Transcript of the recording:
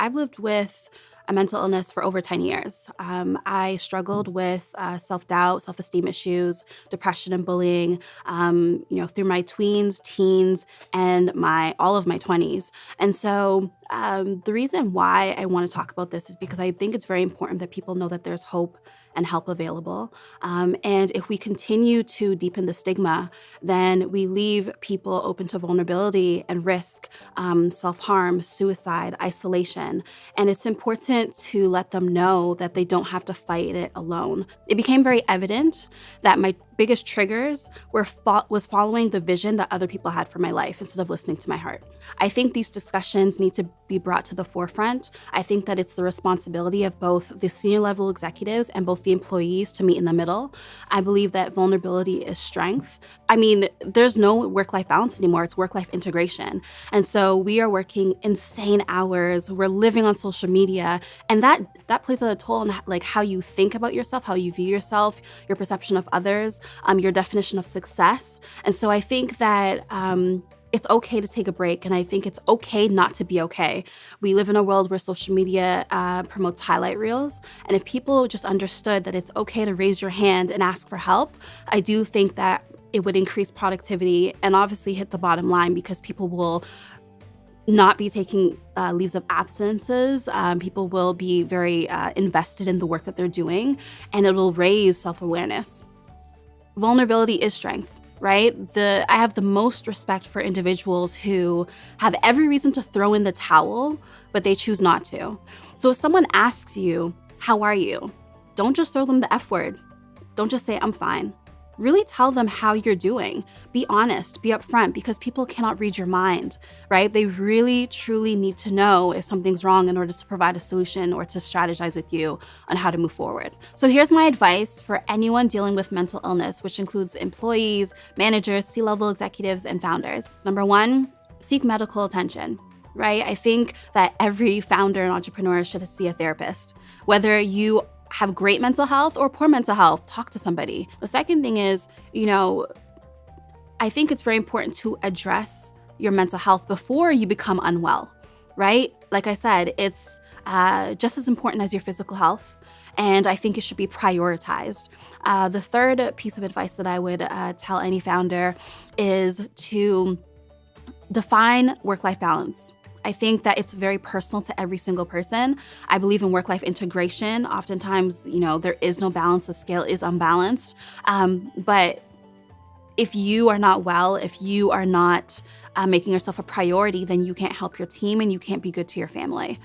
I've lived with a mental illness for over 10 years. I struggled with self-doubt, self-esteem issues, depression and bullying, through my tweens, teens, and all of my 20s. And so the reason why I want to talk about this is because I think it's very important that people know that there's hope and help available. And if we continue to deepen the stigma, then we leave people open to vulnerability and risk, self-harm, suicide, isolation. And it's important to let them know that they don't have to fight it alone. It became very evident that my biggest triggers was following the vision that other people had for my life instead of listening to my heart. I think these discussions need to be brought to the forefront. I think that it's the responsibility of both the senior level executives and both the employees to meet in the middle. I believe that vulnerability is strength. I mean, there's no work-life balance anymore. It's work-life integration. And so we are working insane hours. We're living on social media, and that plays a toll on like how you think about yourself, how you view yourself, your perception of others, your definition of success. And so I think that it's okay to take a break, and I think it's okay not to be okay. We live in a world where social media promotes highlight reels, and if people just understood that it's okay to raise your hand and ask for help, I do think that it would increase productivity and obviously hit the bottom line, because people will not be taking leaves of absences. People will be very invested in the work that they're doing, and it will raise self-awareness. Vulnerability is strength, right? I have the most respect for individuals who have every reason to throw in the towel, but they choose not to. So if someone asks you, how are you? Don't just throw them the F word. Don't just say, I'm fine. Really tell them how you're doing. Be honest, be upfront, because people cannot read your mind, right? They really, truly need to know if something's wrong in order to provide a solution or to strategize with you on how to move forward. So here's my advice for anyone dealing with mental illness, which includes employees, managers, C-level executives, and founders. Number one, seek medical attention. Right? I think that every founder and entrepreneur should see a therapist. Whether you have great mental health or poor mental health, talk to somebody. The second thing is, I think it's very important to address your mental health before you become unwell, right? Like I said, it's just as important as your physical health, and I think it should be prioritized. The third piece of advice that I would tell any founder is to define work-life balance. I think that it's very personal to every single person. I believe in work-life integration. Oftentimes, there is no balance, the scale is unbalanced. But if you are not well, if you are not making yourself a priority, then you can't help your team and you can't be good to your family.